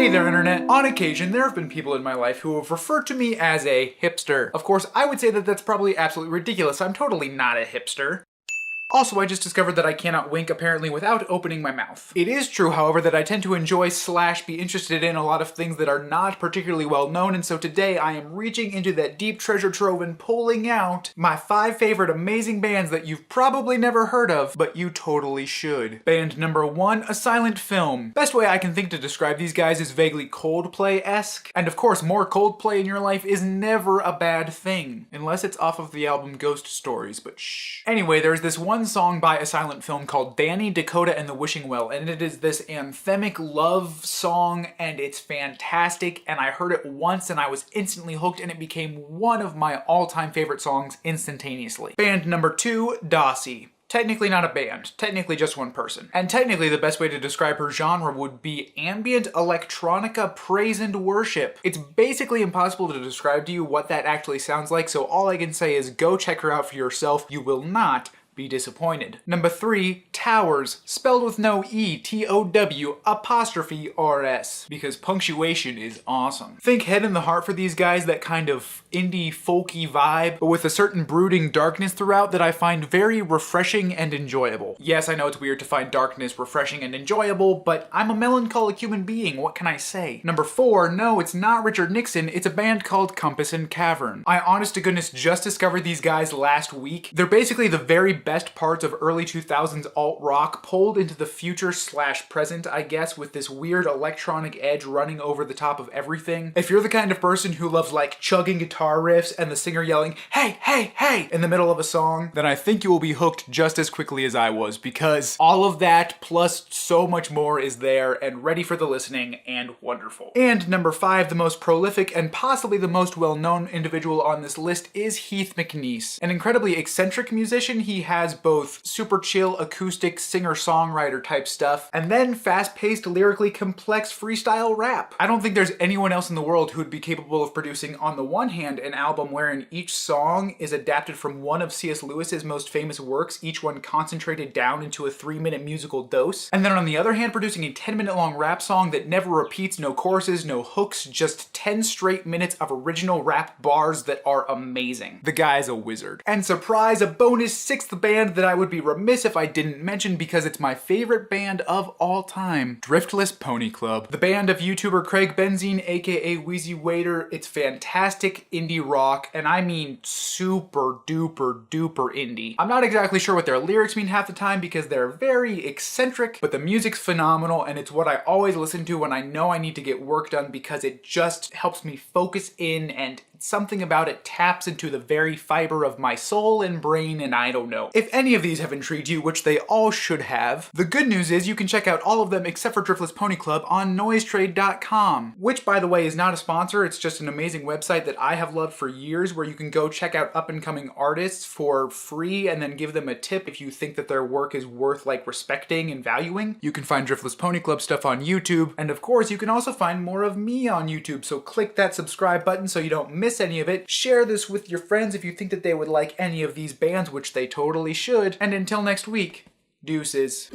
Hey there, Internet. On occasion, there have been people in my life who have referred to me as a hipster. Of course, I would say that that's probably absolutely ridiculous. I'm totally not a hipster. Also, I just discovered that I cannot wink apparently without opening my mouth. It is true, however, that I tend to enjoy / be interested in a lot of things that are not particularly well known, and so today I am reaching into that deep treasure trove and pulling out my 5 favorite amazing bands that you've probably never heard of, but you totally should. Band number 1, A Silent Film. Best way I can think to describe these guys is vaguely Coldplay-esque, and of course more Coldplay in your life is never a bad thing, unless it's off of the album Ghost Stories, but shh. Anyway, there's this one song by A Silent Film called Danny, Dakota, and the Wishing Well, and it is this anthemic love song, and it's fantastic, and I heard it once and I was instantly hooked, and it became one of my all-time favorite songs instantaneously. Band number 2, Dossie. Technically not a band, technically just one person. And technically the best way to describe her genre would be ambient electronica praise and worship. It's basically impossible to describe to you what that actually sounds like, so all I can say is go check her out for yourself. You will not be disappointed. Number 3, Towers, spelled with no E, T-O-W''RS, because punctuation is awesome. Think Head in the Heart for these guys, that kind of indie folky vibe, but with a certain brooding darkness throughout that I find very refreshing and enjoyable. Yes, I know it's weird to find darkness refreshing and enjoyable, but I'm a melancholic human being, what can I say? Number 4, no, it's not Richard Nixon, it's a band called Compass and Cavern. I honest to goodness just discovered these guys last week. They're basically the very best parts of early 2000s alt-rock pulled into the future / present, I guess, with this weird electronic edge running over the top of everything. If you're the kind of person who loves like chugging guitar riffs and the singer yelling, "Hey, hey, hey," in the middle of a song, then I think you will be hooked just as quickly as I was, because all of that plus so much more is there and ready for the listening and wonderful. And number 5, the most prolific and possibly the most well-known individual on this list is Heath McNeese. An incredibly eccentric musician, he has both super chill acoustic singer-songwriter type stuff and then fast-paced lyrically complex freestyle rap. I don't think there's anyone else in the world who would be capable of producing, on the one hand, an album wherein each song is adapted from one of C.S. Lewis's most famous works, each one concentrated down into a 3-minute musical dose, and then on the other hand producing a 10-minute long rap song that never repeats, no choruses, no hooks, just 10 straight minutes of original rap bars that are amazing. The guy's a wizard. And surprise, a bonus 6th band that I would be remiss if I didn't mention because it's my favorite band of all time, Driftless Pony Club. The band of YouTuber Craig Benzine, aka Wheezy Waiter. It's fantastic indie rock, and I mean super duper duper indie. I'm not exactly sure what their lyrics mean half the time because they're very eccentric, but the music's phenomenal and it's what I always listen to when I know I need to get work done because it just helps me focus in, and something about it taps into the very fiber of my soul and brain, and I don't know. If any of these have intrigued you, which they all should have, the good news is you can check out all of them except for Driftless Pony Club on noisetrade.com, which by the way is not a sponsor, it's just an amazing website that I have loved for years where you can go check out up-and-coming artists for free and then give them a tip if you think that their work is worth like respecting and valuing. You can find Driftless Pony Club stuff on YouTube, and of course you can also find more of me on YouTube, so click that subscribe button so you don't miss any of it. Share this with your friends if you think that they would like any of these bands, which they totally should. And until next week, deuces.